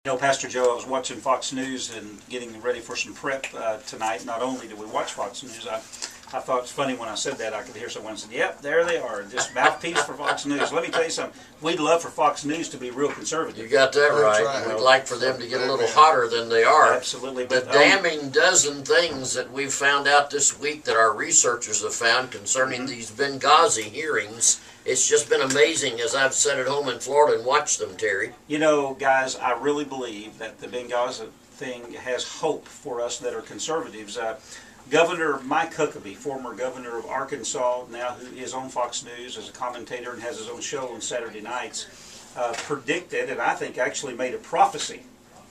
You know, Pastor Joe, I was watching Fox News and getting ready for some prep tonight. Not only did we watch Fox News, I thought it's funny when I said that. I could hear someone say, "Yep, there they are, just mouthpiece for Fox News." Let me tell you something. We'd love for Fox News to be real conservative. You got that right. We'd like for them to get a little hotter than they are. Absolutely. The damning dozen things that we've found out this week that our researchers have found concerning these Benghazi hearings, it's just been amazing as I've sat at home in Florida and watched them, Terry. You know, guys, I really believe that the Benghazi thing has hope for us that are conservatives. Governor Mike Huckabee, former governor of Arkansas, now who is on Fox News as a commentator and has his own show on Saturday nights, predicted, and I think actually made a prophecy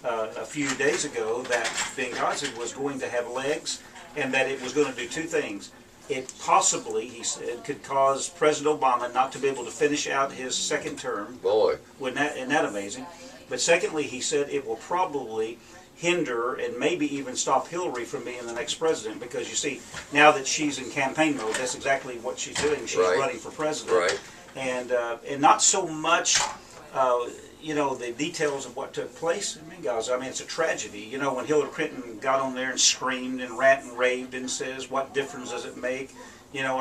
a few days ago, that Benghazi was going to have legs and that it was going to do two things. It possibly, he said, could cause President Obama not to be able to finish out his second term. Boy. Isn't that amazing? But secondly, he said it will probably hinder and maybe even stop Hillary from being the next president, because you see, now that she's in campaign mode, that's exactly what she's doing. She's running for president. Right. And not so much, you know, the details of what took place in Benghazi. I mean, it's a tragedy. You know, when Hillary Clinton got on there and screamed and ranted and raved and says, "What difference does it make?" You know,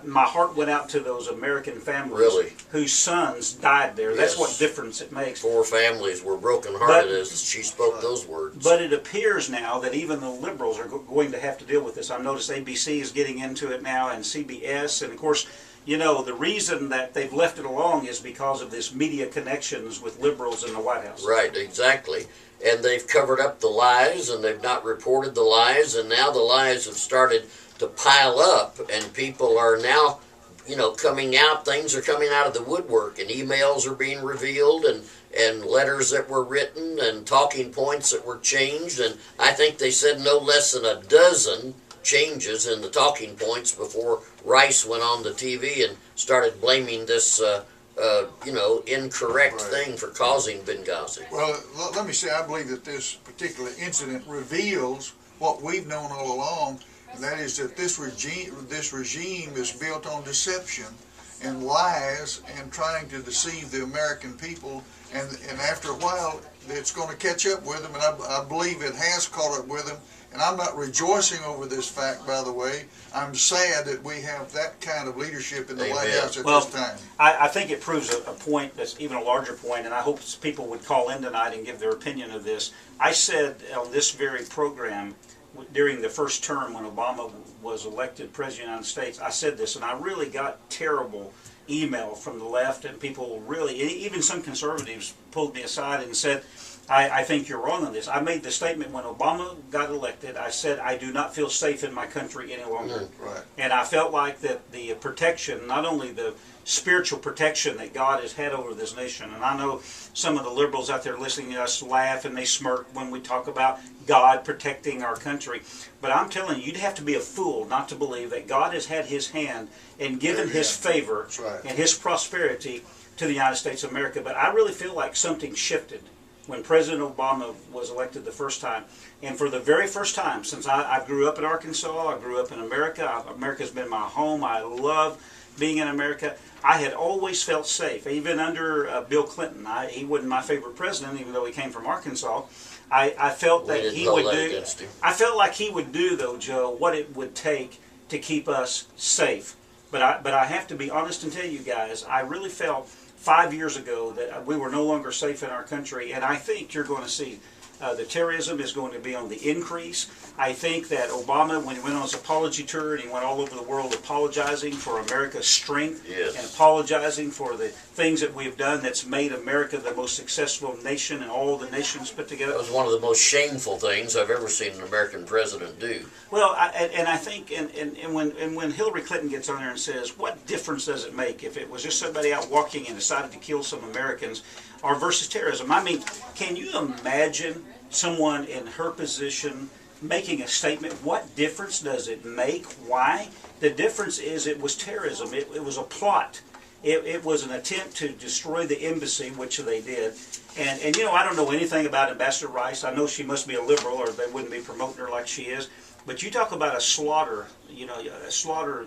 my heart went out to those American families whose sons died there. That's what difference it makes. 4 families were brokenhearted as she spoke those words. But it appears now that even the liberals are going to have to deal with this. I've noticed ABC is getting into it now, and CBS, and of course, you know, the reason that they've left it alone is because of this media connections with liberals in the White House. Right, exactly. And they've covered up the lies, and they've not reported the lies, and now the lies have started to pile up, and people are now, you know, coming out. Things are coming out of the woodwork, and emails are being revealed, and letters that were written, and talking points that were changed. And I think they said no less than a dozen changes in the talking points before Rice went on the TV and started blaming this you know, incorrect thing for causing Benghazi. Well, let me say, I believe that this particular incident reveals what we've known all along, and that is that this regime is built on deception and lies and trying to deceive the American people, and after a while it's going to catch up with them, and I believe it has caught up with them. And I'm not rejoicing over this fact, by the way. I'm sad that we have that kind of leadership in the White House at this time. I think it proves a point that's even a larger point, and I hope people would call in tonight and give their opinion of this. I said on this very program during the first term when Obama was elected President of the United States, I said this, and I really got terrible email from the left, and people really, even some conservatives pulled me aside and said, I think you're wrong on this. I made the statement when Obama got elected. I said, I do not feel safe in my country any longer. And I felt like that the protection, not only the spiritual protection that God has had over this nation, and I know some of the liberals out there listening to us laugh and they smirk when we talk about God protecting our country. But I'm telling you, you'd have to be a fool not to believe that God has had His hand and given His favor and His prosperity to the United States of America. But I really feel like something shifted when President Obama was elected the first time. And for the very first time, since I grew up in Arkansas, I grew up in America, America's been my home, I love being in America, I had always felt safe. Even under Bill Clinton, he wasn't my favorite president, even though he came from Arkansas. I felt that he would do, I felt like he would do, though, Joe, what it would take to keep us safe. But I have to be honest and tell you guys, I really felt 5 years ago that we were no longer safe in our country, and I think you're going to see the terrorism is going to be on the increase. I think that Obama, when he went on his apology tour and he went all over the world apologizing for America's strength and apologizing for the things that we've done that's made America the most successful nation in all the nations put together. That was one of the most shameful things I've ever seen an American president do. Well, I think, and when Hillary Clinton gets on there and says, what difference does it make if it was just somebody out walking and decided to kill some Americans, or versus terrorism? I mean, can you imagine someone in her position making a statement? What difference does it make? Why? The difference is it was terrorism. It was a plot. It was an attempt to destroy the embassy, which they did. And you know, I don't know anything about Ambassador Rice. I know she must be a liberal or they wouldn't be promoting her like she is. But you talk about a slaughter, a slaughter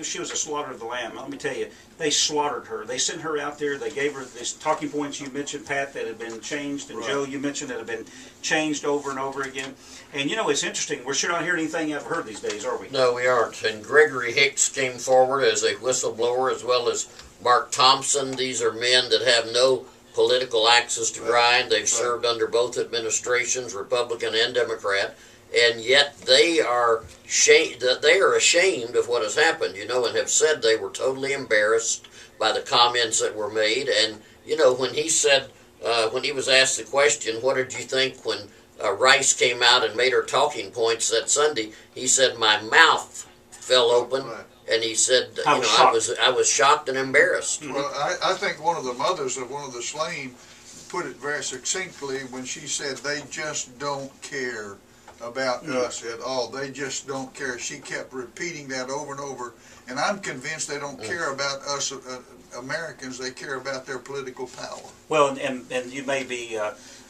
she was a slaughter of the lamb. Let me tell you, they slaughtered her. They sent her out there. They gave her these talking points you mentioned, Pat, that had been changed, and Right. Joe, you mentioned that had been changed over and over again. And it's interesting. We're sure not hearing anything I've heard these days, are we? No, we aren't. And Gregory Hicks came forward as a whistleblower, as well as Mark Thompson. These are men that have no political axes to grind. They've served under both administrations, Republican and Democrat, and yet they are ashamed of what has happened, and have said they were totally embarrassed by the comments that were made. And when he said, when he was asked the question, what did you think when Rice came out and made her talking points that Sunday, he said, my mouth fell open. Right. And he said, I was shocked and embarrassed. Well, I think one of the mothers of one of the slain put it very succinctly when she said they just don't care about us at all. They just don't care. She kept repeating that over and over, and I'm convinced they don't care about us Americans. They care about their political power. Well, and you may be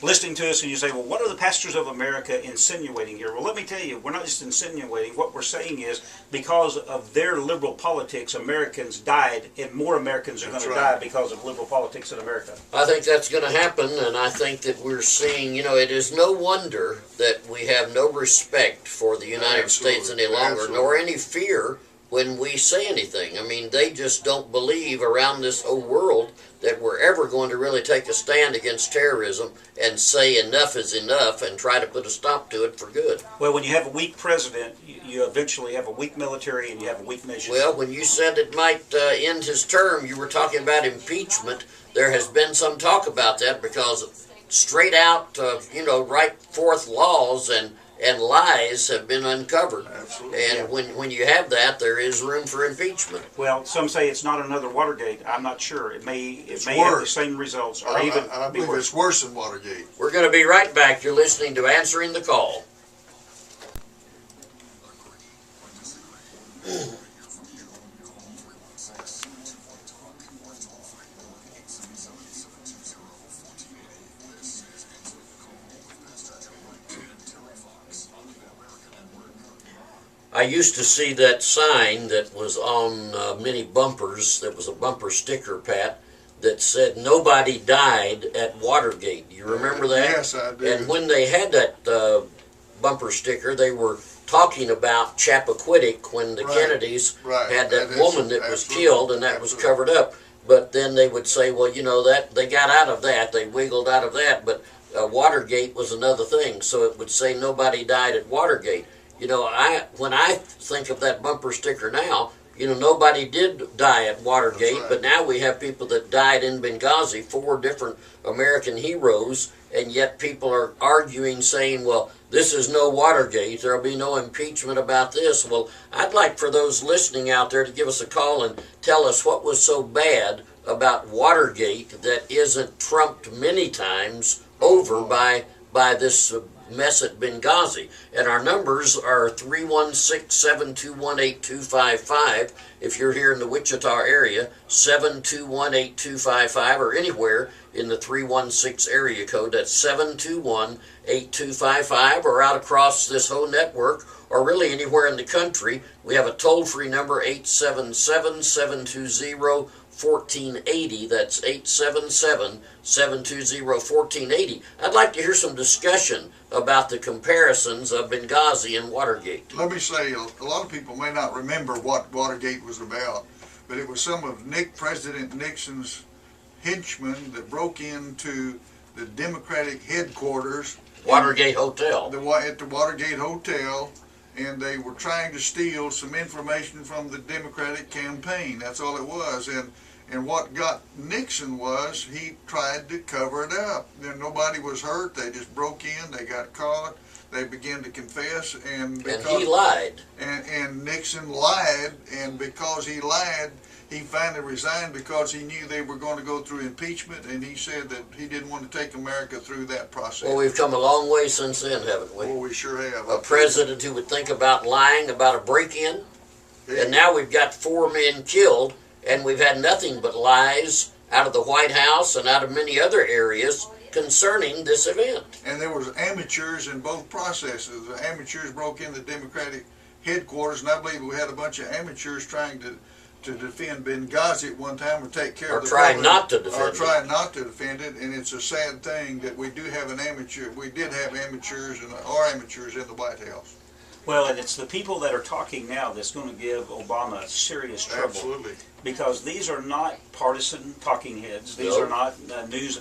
listening to us and you say, well, what are the pastors of America insinuating here? Well, let me tell you, we're not just insinuating. What we're saying is because of their liberal politics, Americans died, and more Americans are going to die because of liberal politics in America. I think that's going to happen, and I think that we're seeing, it is no wonder that we have no respect for the United States any longer, nor any fear when we say anything. I mean, they just don't believe around this whole world that we're ever going to really take a stand against terrorism and say enough is enough and try to put a stop to it for good. Well, when you have a weak president, you eventually have a weak military and you have a weak nation. Well, when you said it might end his term, you were talking about impeachment. There has been some talk about that because straight out, right forth laws and lies have been uncovered. Absolutely. And when you have that, there is room for impeachment. Well, some say it's not another Watergate. I'm not sure. It may have the worse. same results, or I even be believe worse. it's worse than Watergate. We're going to be right back. You're listening to Answering the Call. I used to see that sign that was on many bumpers. That was a bumper sticker, Pat, that said nobody died at Watergate. You remember that? Yes, I do. And when they had that bumper sticker, they were talking about Chappaquiddick when the Right. Kennedys Right. had that That is woman that was absolutely- killed, and that was covered up. But then they would say, well, that they got out of that, they wiggled out of that, but Watergate was another thing. So it would say nobody died at Watergate. When I think of that bumper sticker now, nobody did die at Watergate, That's right. but now we have people that died in Benghazi, 4 different American heroes, and yet people are arguing, saying, well, this is no Watergate, there'll be no impeachment about this. Well, I'd like for those listening out there to give us a call and tell us what was so bad about Watergate that isn't trumped many times over by this mess at Benghazi. And our numbers are 316-721-8255 if you're here in the Wichita area, 721-8255, or anywhere in the 316 area code. That's 721-8255, or out across this whole network, or really anywhere in the country. We have a toll-free number, 877-720-1480. That's 877-720-1480. I'd like to hear some discussion about the comparisons of Benghazi and Watergate. Let me say, a lot of people may not remember what Watergate was about, but it was some of President Nixon's henchmen that broke into the Democratic headquarters, Watergate Hotel. at the Watergate Hotel, and they were trying to steal some information from the Democratic campaign. That's all it was. And what got Nixon was he tried to cover it up. Then nobody was hurt. They just broke in. They got caught. They began to confess, and he lied. And Nixon lied, and because he lied, he finally resigned because he knew they were going to go through impeachment, and he said that he didn't want to take America through that process. Well, we've come a long way since then, haven't we? Well, we sure have. A president who would think about lying about a break-in, and now we've got 4 men killed, and we've had nothing but lies out of the White House and out of many other areas. concerning this event. And there was amateurs in both processes. The amateurs broke into Democratic headquarters, and I believe we had a bunch of amateurs trying to defend Benghazi at one time, or take care Or of the trying public, not to defend or it. trying not to defend it. And it's a sad thing that we do have an amateur. We did have amateurs and are amateurs in the White House. Well, and it's the people that are talking now that's going to give Obama serious trouble. Absolutely. Because these are not partisan talking heads. These No. are not news,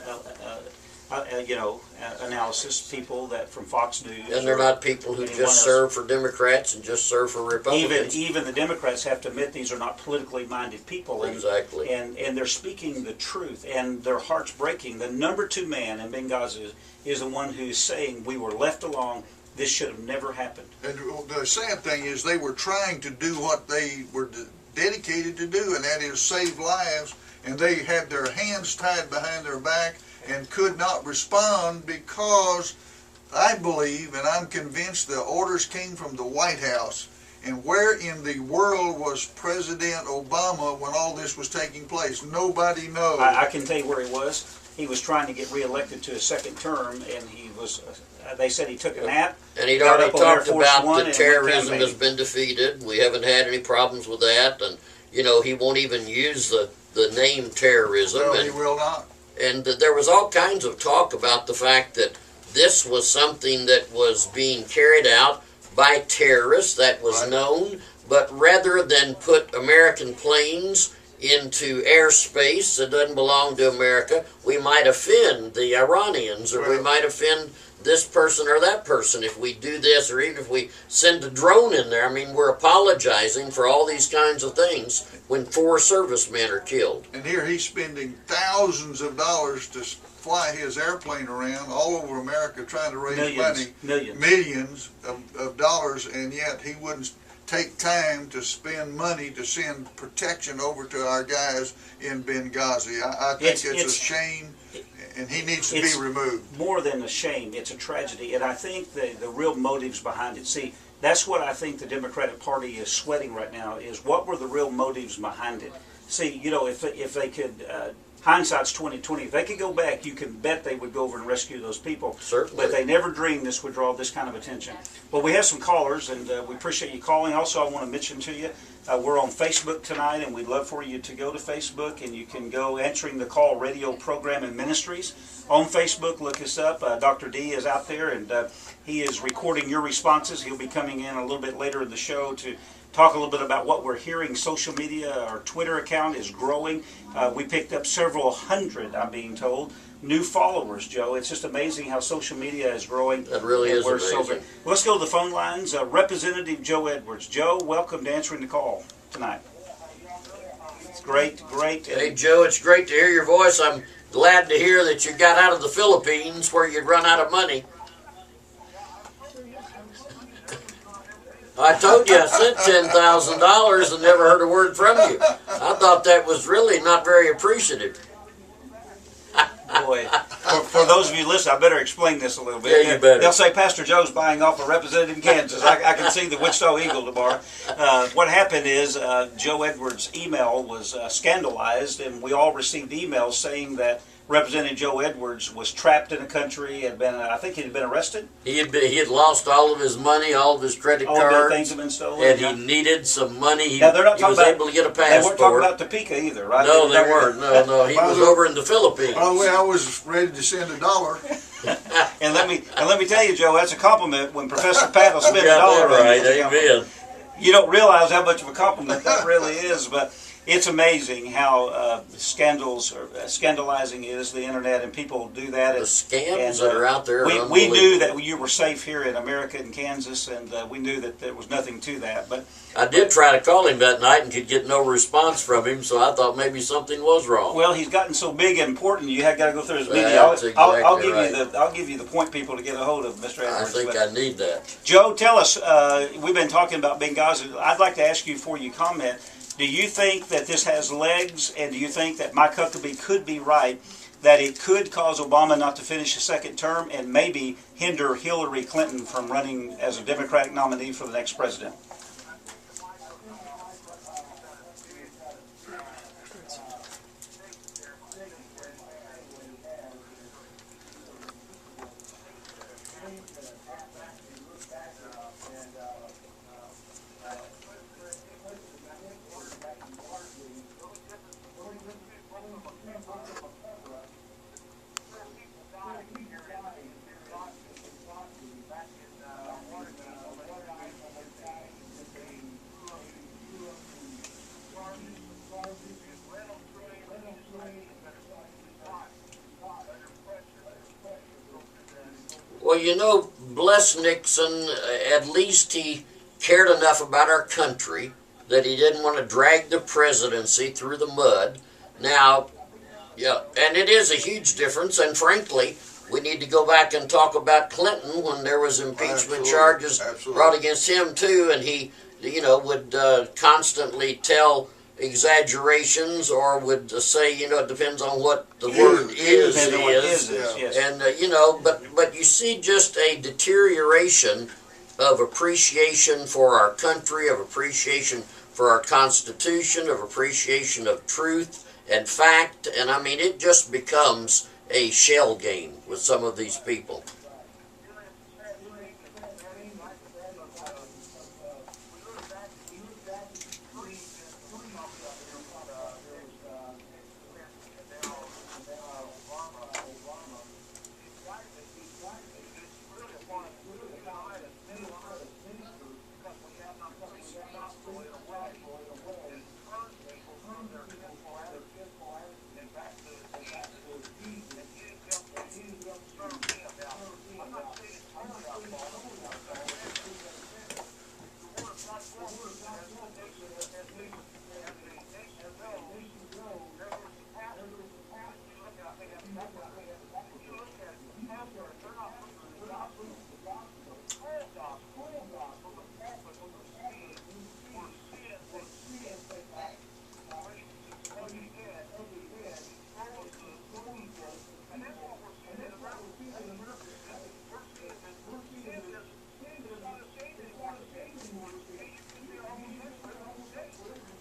analysis people that from Fox News. And they're or not people who anyone just else. serve for Democrats and just serve for Republicans. Even the Democrats have to admit these are not politically minded people. And, Exactly. And they're speaking the truth, and their heart's breaking. The number 2 man in Benghazi is the one who's saying we were left alone. This should have never happened. And the sad thing is they were trying to do what they were dedicated to do, and that is save lives, and they had their hands tied behind their back and could not respond because I believe, and I'm convinced, the orders came from the White House. And where in the world was President Obama when all this was taking place? Nobody knows. I can tell you where he was. He was trying to get reelected to a second term, and he was. They said he took a nap. And he'd got already up on Air talked Force about One that and terrorism went has campaigning. been defeated. We haven't had any problems with that. And, he won't even use the name terrorism. No, and, he will not. And there was all kinds of talk about the fact that this was something that was being carried out by terrorists, that was Right. known. But rather than put American planes into airspace that doesn't belong to America, we might offend the Iranians, or we Well- might offend this person or that person if we do this, or even if we send a drone in there. I mean, we're apologizing for all these kinds of things when 4 servicemen are killed. And here he's spending thousands of dollars to fly his airplane around all over America trying to raise money. Millions of dollars, and yet he wouldn't take time to spend money to send protection over to our guys in Benghazi. I think it's a shame, and he needs to be it's removed. More than a shame, it's a tragedy. And I think the real motives behind it, see, that's what I think the Democratic Party is sweating right now, is what were the real motives behind it. See, if they could, hindsight's 20/20, if they could go back, you can bet they would go over and rescue those people. Certainly. But they never dreamed this would draw this kind of attention. Well, we have some callers, and we appreciate you calling. Also, I want to mention to you, we're on Facebook tonight, and we'd love for you to go to Facebook, and you can go Answering the Call Radio Program and Ministries. On Facebook, look us up. Dr. D is out there, and he is recording your responses. He'll be coming in a little bit later in the show to talk a little bit about what we're hearing. Social media, our Twitter account is growing. We picked up several hundred, I'm being told, new followers, Joe. It's just amazing how social media is growing. That really And is we're so amazing. Let's go to the phone lines. Representative Joe Edwards. Joe, welcome to Answering the Call tonight. It's great. Hey, Joe, it's great to hear your voice. I'm glad to hear that you got out of the Philippines where you'd run out of money. I told you I sent $10,000 and never heard a word from you. I thought that was really not very appreciative. Boy, for those of you listening, I better explain this a little bit. Yeah, you better. They'll say Pastor Joe's buying off a representative in Kansas. I can see the Wichita Eagle tomorrow. What happened is Joe Edwards' email was scandalized, and we all received emails saying that Representative Joe Edwards was trapped in a country, had been, I think he'd been arrested. He had lost all of his money, all of his credit All the cards, things have been stolen. and he needed some money. He, Now, they're not he was talking about- able to get a They weren't talking passport. about Topeka either, right? No, they weren't. No, he was over in the Philippines. By the way, I was ready to send $1. And let me tell you, Joe, that's a compliment when Professor Pat will spend $1 Got that on right, you. amen. You don't realize how much of a compliment that really is, but it's amazing how scandalizing is the internet, and people do that. The scams that are out there are We unbelievable. knew that you were safe here in America and Kansas, and we knew that there was nothing to that. But I did try to call him that night and could get no response from him, so I thought maybe something was wrong. well, he's gotten so big and important, you have got to go through his media. That's I'll exactly give right. I'll give you the point people to get a hold of, Mr. I Edwards. think but- I need that. Joe, tell us, we've been talking about Benghazi. I'd like to ask you before you comment, do you think that this has legs, and do you think that Mike Huckabee could be right, that it could cause Obama not to finish a second term and maybe hinder Hillary Clinton from running as a Democratic nominee for the next president? Well, you know, bless Nixon, at least he cared enough about our country that he didn't want to drag the presidency through the mud. Now, yeah, and it is a huge difference, and frankly, we need to go back and talk about Clinton when there was impeachment charges brought against him too, and he, you know, would constantly tell exaggerations or would say, you know, it depends on what the word is. Yes. And you know, but you see just a deterioration of appreciation for our country, of appreciation for our Constitution, of appreciation of truth and fact, and I mean, it just becomes a shell game with some of these people.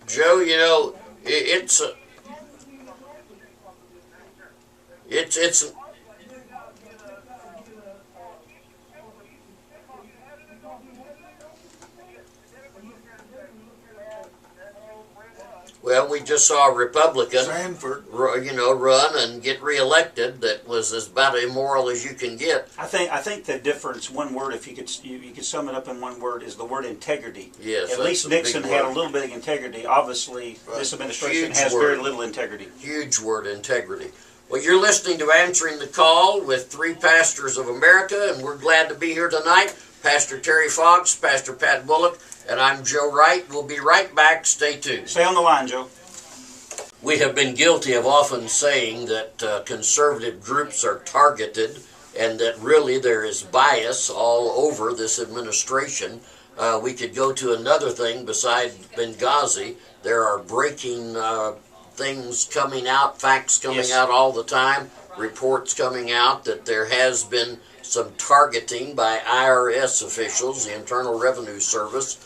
Joe, you know, it's well, we just saw a Republican, Sanford, you know, run and get reelected. That was as about immoral as you can get. I think the difference, one word, if you could sum it up in one word, is the word integrity. Yes, At that's least a big Nixon had a word. little bit of integrity. Obviously, this administration Huge has word. very little integrity. Huge word, integrity. Well, you're listening to Answering the Call with three pastors of America, and we're glad to be here tonight. Pastor Terry Fox, Pastor Pat Bullock, and I'm Joe Wright. We'll be right back. Stay tuned. Stay on the line, Joe. We have been guilty of often saying that conservative groups are targeted and that really there is bias all over this administration. We could go to another thing besides Benghazi. There are breaking things coming out, facts coming out all the time, reports coming out that there has been some targeting by IRS officials, the Internal Revenue Service,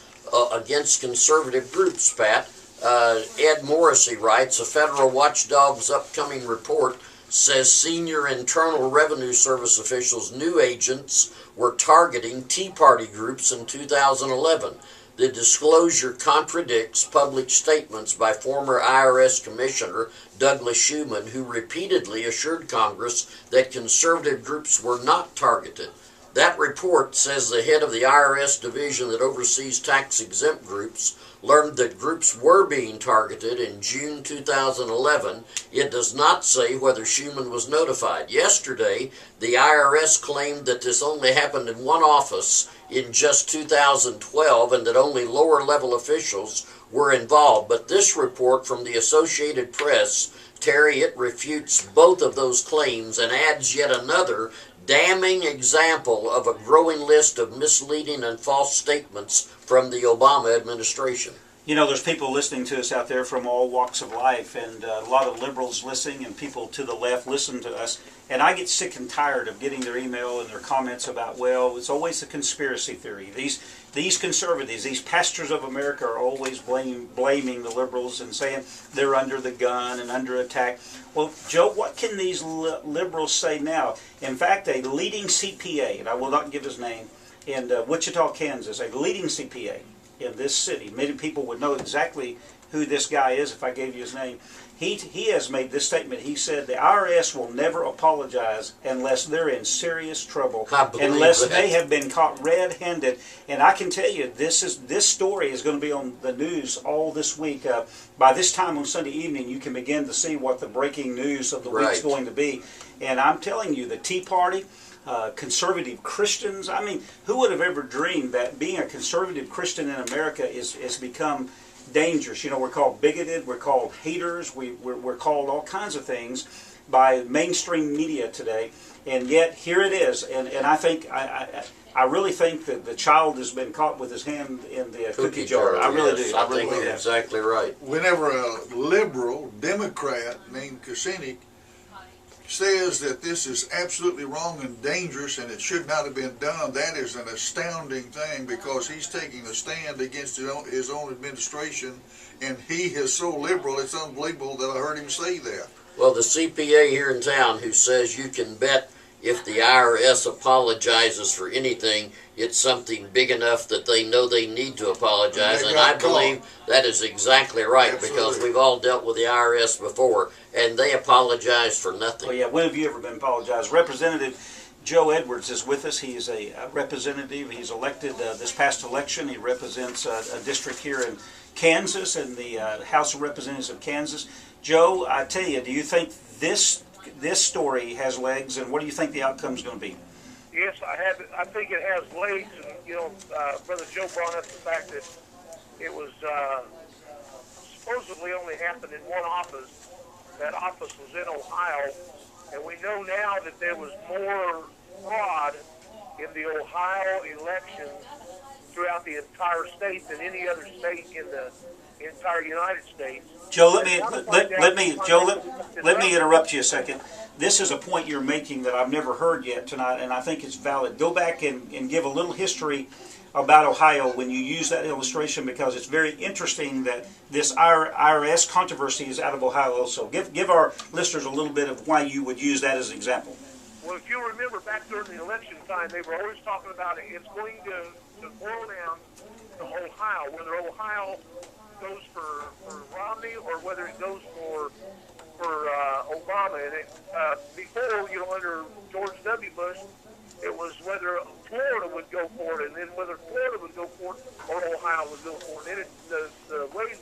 against conservative groups, Pat. Ed Morrissey writes, a federal watchdog's upcoming report says senior Internal Revenue Service officials' new agents were targeting Tea Party groups in 2011. The disclosure contradicts public statements by former IRS Commissioner Douglas Schuman, who repeatedly assured Congress that conservative groups were not targeted. That report says the head of the IRS division that oversees tax-exempt groups learned that groups were being targeted in June 2011. It does not say whether Schuman was notified. Yesterday, the IRS claimed that this only happened in one office in just 2012 and that only lower-level officials were involved. But this report from the Associated Press, Terry, it refutes both of those claims and adds yet another damning example of a growing list of misleading and false statements from the Obama administration. You know, there's people listening to us out there from all walks of life, and a lot of liberals listening, and people to the left listen to us. And I get sick and tired of getting their email and their comments about, well, it's always a conspiracy theory. These conservatives, these pastors of America are always blaming the liberals and saying they're under the gun and under attack. Well, Joe, what can these liberals say now? In fact, a leading CPA, and I will not give his name, in Wichita, Kansas, a leading CPA in this city, many people would know exactly who this guy is if I gave you his name. He has made this statement. He said the IRS will never apologize unless they're in serious trouble, unless they have been caught red-handed. And I can tell you, this story is going to be on the news all this week. By this time on Sunday evening, you can begin to see what the breaking news of the week's going to be. And I'm telling you, the Tea Party, conservative Christians. I mean, who would have ever dreamed that being a conservative Christian in America is become dangerous? You know, we're called bigoted, we're called haters, we're called all kinds of things by mainstream media today, and yet here it is. And I think I really think that the child has been caught with his hand in the cookie jar. I really yes, do. I really think believe you're that. exactly right. Whenever a liberal Democrat named Kucinich says that this is absolutely wrong and dangerous and it should not have been done, that is an astounding thing, because he's taking a stand against his own administration, and he is so liberal, it's unbelievable that I heard him say that. Well, the CPA here in town who says you can bet if the IRS apologizes for anything, it's something big enough that they know they need to apologize. And I believe that is exactly right, because we've all dealt with the IRS before, and they apologize for nothing. Well, yeah, when have you ever been apologized? Representative Joe Edwards is with us. He is a representative. He's elected this past election. He represents a district here in Kansas, in the House of Representatives of Kansas. Joe, I tell you, do you think this story has legs, and what do you think the outcome is going to be? Yes, I think it has legs, and Brother Joe brought up the fact that it was supposedly only happened in one office. That office was in Ohio, and we know now that there was more fraud in the Ohio elections throughout the entire state than any other state in the entire United States. Joe, let me interrupt you a second. This is a point you're making that I've never heard yet tonight, and I think it's valid. Go back and give a little history about Ohio when you use that illustration, because it's very interesting that this IRS controversy is out of Ohio also. Give our listeners a little bit of why you would use that as an example. Well, if you remember back during the election time, they were always talking about it. It's going to boil down to Ohio, whether Ohio goes for Romney or whether it goes for Obama. And before, under George W. Bush, it was whether Florida would go for it, and then whether Florida would go for it or Ohio would go for it. And the way it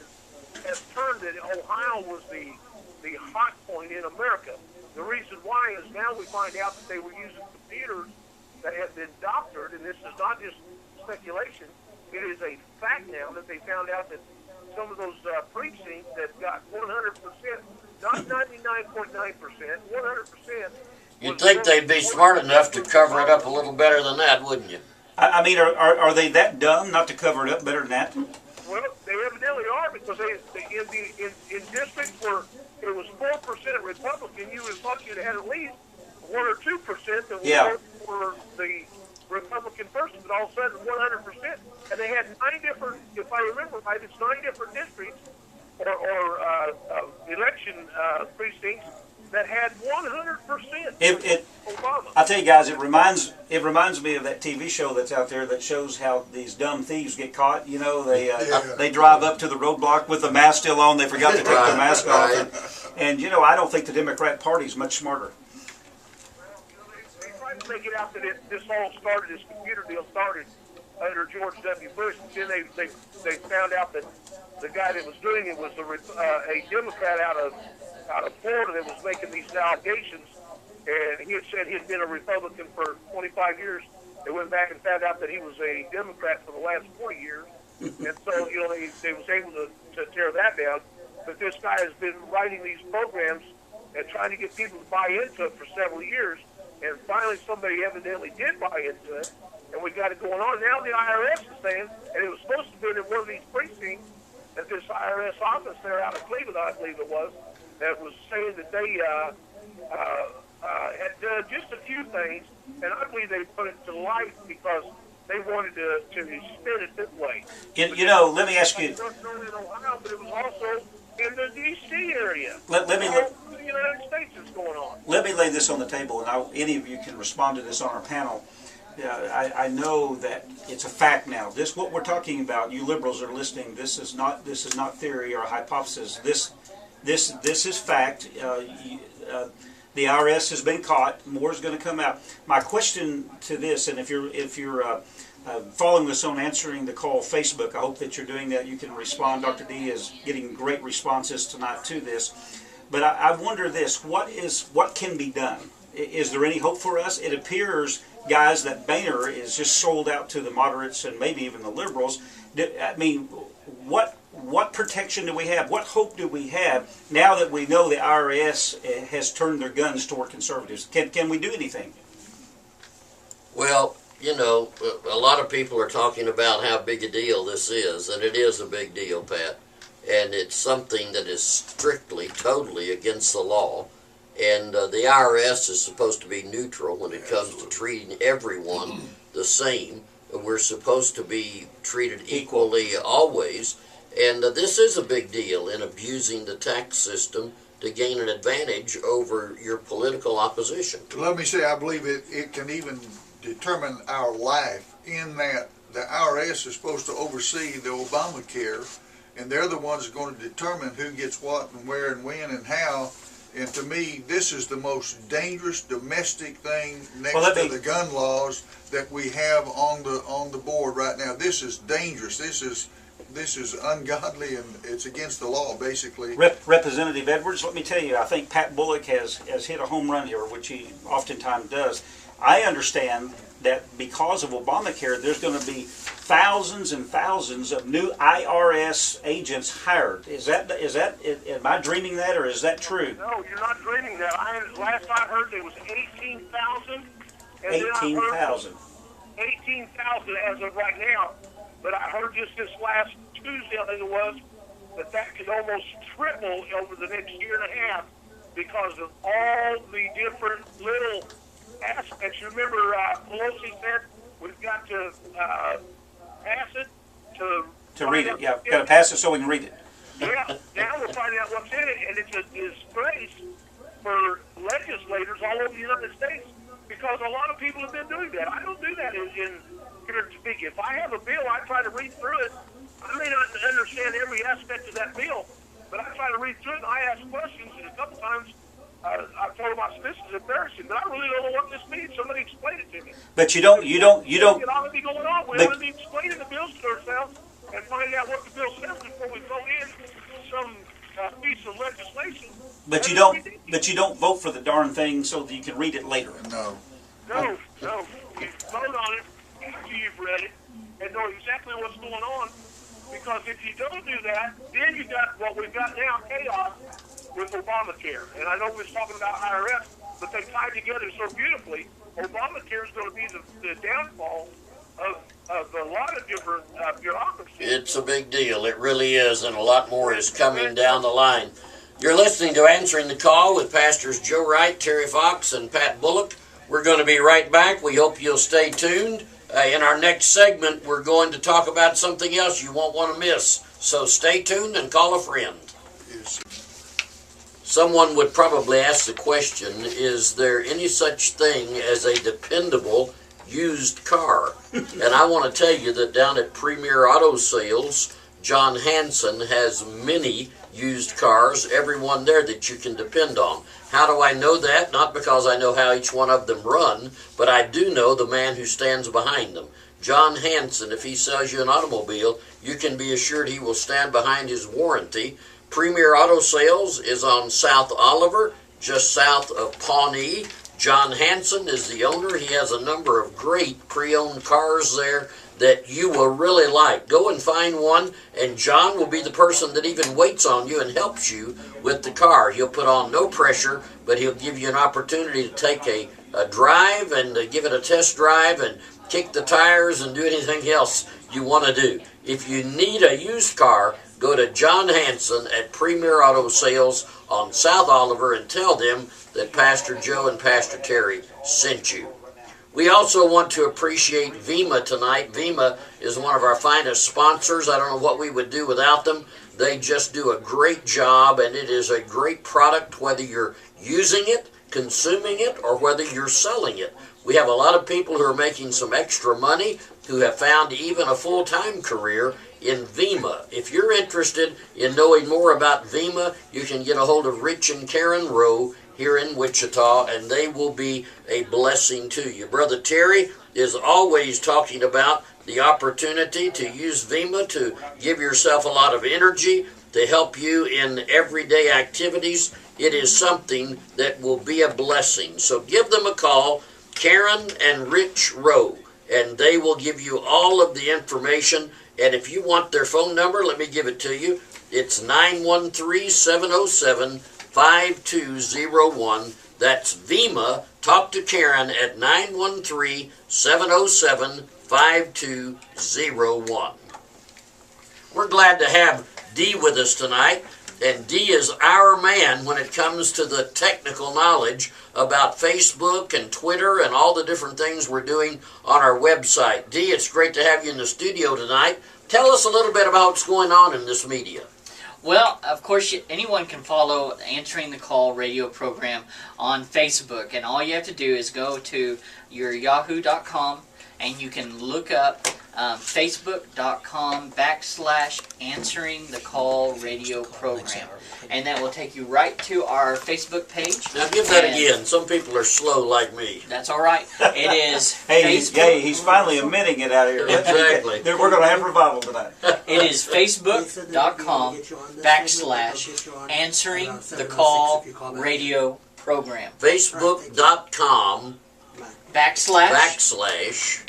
has turned that Ohio was the hot point in America. The reason why is now we find out that they were using computers that had been doctored, and this is not just speculation. It is a fact now that they found out that some of those precincts that got 100%, not 99.9%, 100%. You'd think they'd be smart enough to cover it up a little better than that, wouldn't you? I mean, are they that dumb not to cover it up better than that? Well, they evidently are, because in districts where it was 4% Republican, you would have thought you'd had at least 1 or 2% that would vote for the Republican person, but all of a sudden 100%. And they had 9 different, if I remember right, it's 9 different districts or election precincts that had 100% Obama. I tell you guys, it reminds me of that TV show that's out there that shows how these dumb thieves get caught. You know, they drive up to the roadblock with the mask still on. They forgot to take their mask off, and I don't think the Democrat Party is much smarter. They tried to make it out that this all started, this computer deal started under George W. Bush. Then they found out that the guy that was doing it was a Democrat out of Florida that was making these allegations, and he had said he'd been a Republican for 25 years. They went back and found out that he was a Democrat for the last 40 years, and so they was able to tear that down. But this guy has been writing these programs and trying to get people to buy into it for several years, and finally somebody evidently did buy into it, and we got it going on. Now the IRS is saying, and it was supposed to be in one of these precincts, that this IRS office there out of Cleveland, I believe it was, that was saying that they had done just a few things, and I believe they put it to light because they wanted to spin it this way. Let me ask you. It wasn't only in Ohio, but it was also in the D.C. area. Let me. The United States is going on. Let me lay this on the table, and any of you can respond to this on our panel. I know that it's a fact now. What we're talking about, you liberals are listening. This is not theory or a hypothesis. This is fact. The IRS has been caught. More is going to come out. My question to this, and if you're following us on Answering the Call Facebook, I hope that you're doing that. You can respond. Dr. D is getting great responses tonight to this. But I wonder this: what can be done? is there any hope for us? It appears, guys, that Boehner is just sold out to the moderates and maybe even the liberals. I mean, what protection do we have? What hope do we have now that we know the IRS has turned their guns toward conservatives? Can we do anything? Well, you know, a lot of people are talking about how big a deal this is, and it is a big deal, Pat. And it's something that is strictly, totally against the law. And the IRS is supposed to be neutral when it comes to treating everyone the same. We're supposed to be treated equally always. And this is a big deal in abusing the tax system to gain an advantage over your political opposition. Let me say, I believe it can even determine our life in that the IRS is supposed to oversee the Obamacare, and they're the ones that are going to determine who gets what and where and when and how. And to me, this is the most dangerous domestic thing next to the gun laws that we have on the board right now. This is dangerous. This is ungodly, and it's against the law, basically. Representative Edwards, let me tell you, I think Pat Bullock has hit a home run here, which he oftentimes does. I understand that because of Obamacare, there's going to be thousands and thousands of new IRS agents hired. Am I dreaming that, or is that true? No, you're not dreaming that. Last I heard, there was 18,000. 18,000. 18,000 as of right now. But I heard just this last Tuesday, I think it was, that could almost triple over the next year and a half because of all the different little aspects. You remember Pelosi said we've got to pass it to read it. Yeah, got to pass it so we can read it. Yeah, now we're finding out what's in it, and it's a disgrace for legislators all over the United States because a lot of people have been doing that. I don't do that in here to speak. If I have a bill, I try to read through it. I may not understand every aspect of that bill, but I try to read through it, and I ask questions, and a couple times I told them, this is embarrassing, but I really don't know what this means. Somebody explain it to me. But you don't. It ought to be going on. We ought to be explaining the bills to ourselves and find out what the bill says before we vote in some piece of legislation. But you don't. But you don't vote for the darn thing so that you can read it later. No. No. You vote on it after you've read it and know exactly what's going on. Because if you don't do that, then you got what we've got now, chaos with Obamacare. And I know we're talking about IRS, but they tie together so beautifully. Obamacare is going to be the downfall of a lot of different bureaucracies. It's a big deal. It really is, and a lot more is coming down the line. You're listening to Answering the Call with Pastors Joe Wright, Terry Fox, and Pat Bullock. We're going to be right back. We hope you'll stay tuned. In our next segment, we're going to talk about something else you won't want to miss. So stay tuned and call a friend. Yes. Someone would probably ask the question, is there any such thing as a dependable used car? And I want to tell you that down at Premier Auto Sales, John Hanson has many used cars, every one there that you can depend on. How do I know that? Not because I know how each one of them run, but I do know the man who stands behind them. John Hanson, if he sells you an automobile, you can be assured he will stand behind his warranty. Premier Auto Sales is on South Oliver, just south of Pawnee. John Hanson is the owner. He has a number of great pre-owned cars there that you will really like. Go and find one, and John will be the person that even waits on you and helps you with the car. He'll put on no pressure, but he'll give you an opportunity to take a drive and give it a test drive and kick the tires and do anything else you want to do. If you need a used car, go to John Hanson at Premier Auto Sales on South Oliver and tell them that Pastor Joe and Pastor Terry sent you. We also want to appreciate VEMA tonight. VEMA is one of our finest sponsors. I don't know what we would do without them. They just do a great job, and it is a great product whether you're using it, consuming it, or whether you're selling it. We have a lot of people who are making some extra money who have found even a full-time career in VEMA. If you're interested in knowing more about VEMA, you can get a hold of Rich and Karen Rowe here in Wichita, and they will be a blessing to you. Brother Terry is always talking about the opportunity to use VEMA to give yourself a lot of energy, to help you in everyday activities. it is something that will be a blessing. So give them a call, Karen and Rich Rowe, and they will give you all of the information. And if you want their phone number, let me give it to you. It's 913-707-5201. That's VEMA. Talk to Karen at 913-707-5201. We're glad to have Dee with us tonight, and Dee is our man when it comes to the technical knowledge about Facebook and Twitter and all the different things we're doing on our website. Dee, it's great to have you in the studio tonight. Tell us a little bit about what's going on in this media. Well, of course, anyone can follow Answering the Call radio program on Facebook, and all you have to do is go to your yahoo.com and you can look up facebook.com/Answering the Call radio program, and that will take you right to our Facebook page. Now give that again. Some people are slow like me. That's all right. It is Hey, Facebook. he's finally admitting it out here. Exactly. We're going to have revival tonight. It is facebook.com/Answering the Call radio program. Facebook.com /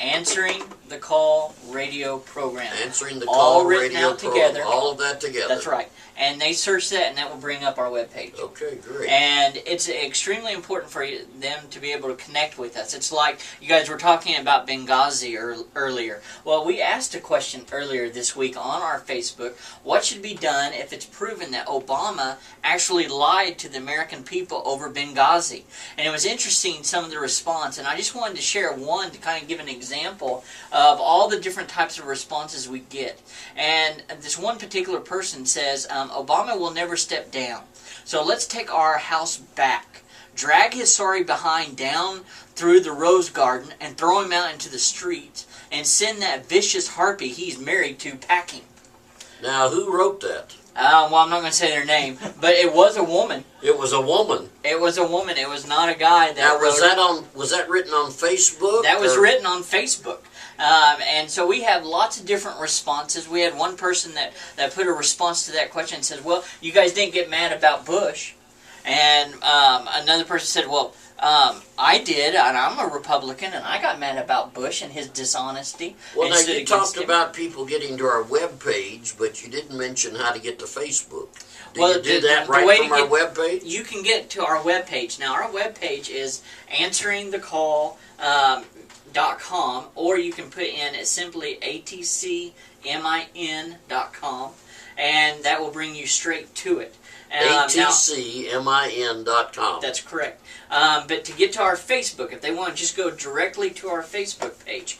Answering the Call radio program. Answering the All Call written radio out program. together. All of that together. That's right. And they search that, and that will bring up our webpage. Okay, great. And it's extremely important for them to be able to connect with us. It's like you guys were talking about Benghazi earlier. Well, we asked a question earlier this week on our Facebook. What should be done if it's proven that Obama actually lied to the American people over Benghazi? And it was interesting, some of the response. And I just wanted to share one to kind of give an example of all the different types of responses we get. And this one particular person says, Obama will never step down. So let's take our house back. Drag his sorry behind down through the rose garden and throw him out into the streets and send that vicious harpy he's married to packing. Now, who wrote that? Well, I'm not going to say their name, but it was a woman. It was a woman. It was a woman. It was not a guy that Now, wrote it. was that written on Facebook? That was or- written on Facebook. And so we have lots of different responses. We had one person that put a response to that question and says, well, you guys didn't get mad about Bush. And another person said, well, I did, and I'm a Republican, and I got mad about Bush and his dishonesty. Well, and now, stood you against talked him. about people getting to our webpage, but you didn't mention how to get to Facebook. Do Well, you do the- that the right way from to our get- webpage? You can get to our webpage. Now, our webpage is answeringthecall.com, or you can put in simply atcmin.com, and that will bring you straight to it. Now, atcmin.com. that's correct. But to get to our Facebook, if they want to just go directly to our Facebook page,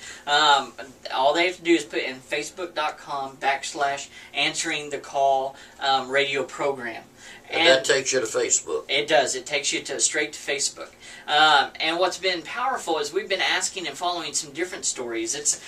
all they have to do is put in facebook.com / Answering the Call radio program. And that takes you to Facebook. It does. It takes you straight to Facebook. And what's been powerful is we've been asking and following some different stories. It's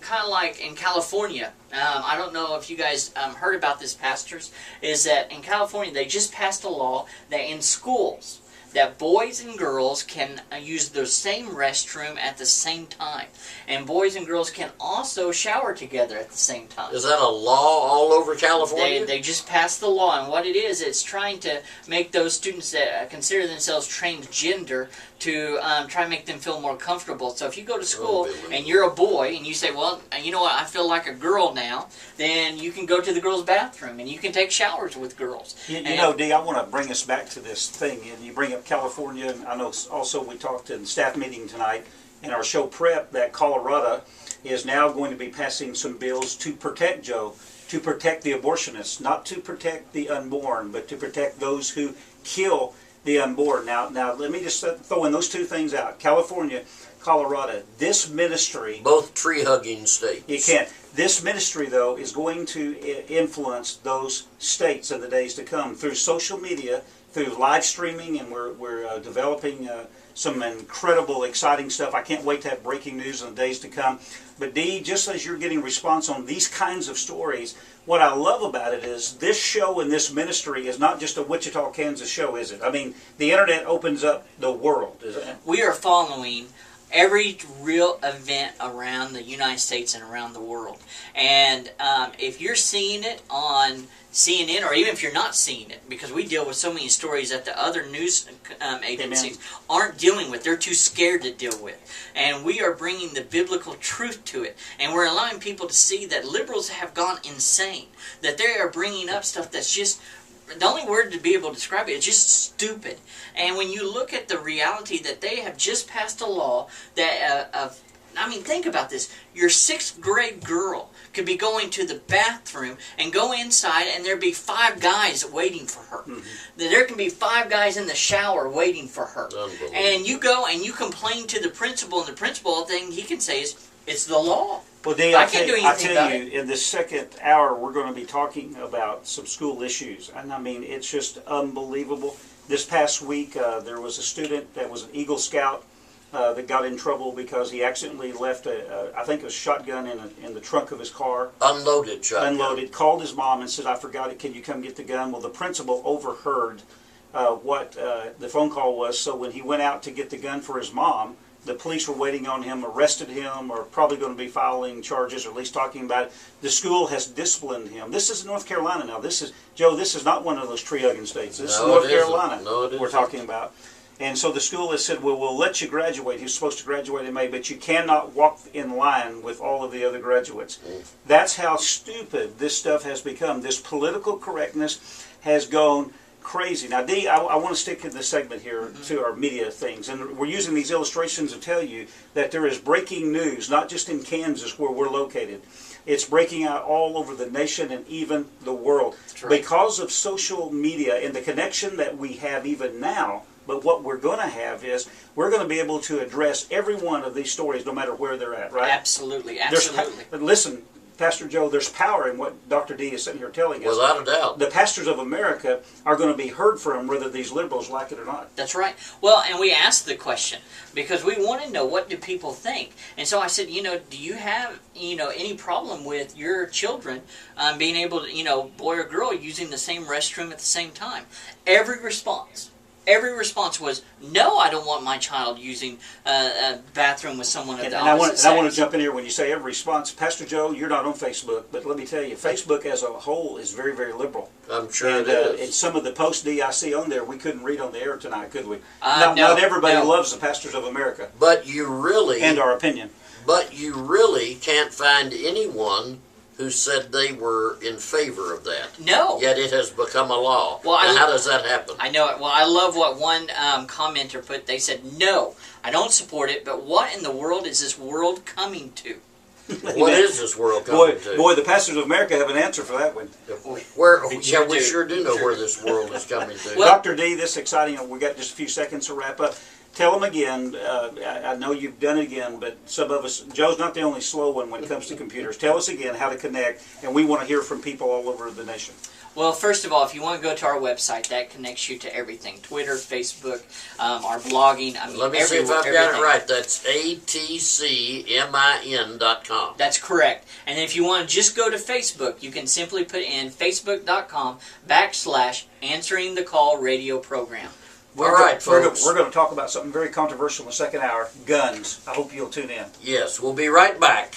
kind of like in California. I don't know if you guys heard about this, pastors, is that in California they just passed a law that in schools that boys and girls can use the same restroom at the same time. And boys and girls can also shower together at the same time. Is that a law all over California? They just passed the law, and what it is, it's trying to make those students that consider themselves transgender to try and make them feel more comfortable. So if you go to school and you're a boy and you say, well, you know what, I feel like a girl now, then you can go to the girls' bathroom and you can take showers with girls. You know, Dee, I want to bring us back to this thing. And you bring up California, and I know also we talked in the staff meeting tonight in our show prep that Colorado is now going to be passing some bills to protect, Joe, to protect the abortionists, not to protect the unborn, but to protect those who kill the unborn. Now let me just throw in those two things out. California, Colorado, this ministry... Both tree-hugging states. You can't. This ministry, though, is going to influence those states in the days to come through social media, through live streaming, and we're developing some incredible, exciting stuff. I can't wait to have breaking news in the days to come. But Dee, just as you're getting response on these kinds of stories, what I love about it is this show and this ministry is not just a Wichita, Kansas show, is it? I mean, the internet opens up the world, isn't it? We are following every real event around the United States and around the world. And if you're seeing it on CNN, or even if you're not seeing it, because we deal with so many stories that the other news agencies aren't dealing with. They're too scared to deal with. And we are bringing the biblical truth to it. And we're allowing people to see that liberals have gone insane. That they are bringing up stuff that's just, the only word to be able to describe it is just stupid. And when you look at the reality that they have just passed a law that, I mean, think about this. Your 6th grade girl could be going to the bathroom and go inside and there'd be 5 guys waiting for her. Mm-hmm. There can be 5 guys in the shower waiting for her. And you go and you complain to the principal, and the principal thing he can say is, it's the law. Well, Dee, I can't do anything about you, in this second hour, we're going to be talking about some school issues. And I mean, it's just unbelievable. This past week, there was a student that was an Eagle Scout that got in trouble because he accidentally left I think a shotgun in the trunk of his car. Unloaded shotgun. Unloaded. Called his mom and said, "I forgot it. Can you come get the gun?" Well, the principal overheard what the phone call was. So when he went out to get the gun for his mom, the police were waiting on him, arrested him, or probably going to be filing charges, or at least talking about it. The school has disciplined him. This is North Carolina now. This is, Joe, this is not one of those tree-hugging states. This is North Carolina we're talking about. And so the school has said, well, we'll let you graduate. He was supposed to graduate in May, but you cannot walk in line with all of the other graduates. That's how stupid this stuff has become. This political correctness has gone crazy. Now, Dee, I want to stick in this segment here to our media things. And we're using these illustrations to tell you that there is breaking news, not just in Kansas where we're located. It's breaking out all over the nation and even the world. That's right. Because of social media and the connection that we have even now. But what we're going to have is we're going to be able to address every one of these stories no matter where they're at, right? Absolutely, absolutely. But listen, Pastor Joe, there's power in what Dr. D is sitting here telling us. Without a doubt. The pastors of America are going to be heard from whether these liberals like it or not. That's right. Well, and we asked the question because we want to know, what do people think? And so I said, do you have, any problem with your children being able to, boy or girl, using the same restroom at the same time? Every response was, no, I don't want my child using a bathroom with someone of the opposite sex. And I want to jump in here when you say every response. Pastor Joe, you're not on Facebook, but let me tell you, Facebook as a whole is very, very liberal. I'm sure and, it is. And some of the posts I see on there, we couldn't read on the air tonight, could we? No, not everybody loves the pastors of America. But you really... And our opinion. But you really can't find anyone who said they were in favor of that. No. Yet it has become a law. Well, now, how does that happen? I know it. Well, I love what one commenter put. They said, no, I don't support it, but what in the world is this world coming to? What is this world coming to? Boy, the pastors of America have an answer for that one. We sure do know where this world is coming to. Well, Dr. D, this is exciting. We got just a few seconds to wrap up. Tell them again, I know you've done it again, but some of us, Joe's not the only slow one when it comes to computers. Tell us again how to connect, and we want to hear from people all over the nation. Well, first of all, if you want to go to our website, that connects you to everything. Twitter, Facebook, our blogging. Let me see if I've got it right. That's atcmin.com. That's correct. And if you want to just go to Facebook, you can simply put in facebook.com/answering the call radio program. All right, folks. We're going to talk about something very controversial in the second hour, guns. I hope you'll tune in. Yes, we'll be right back.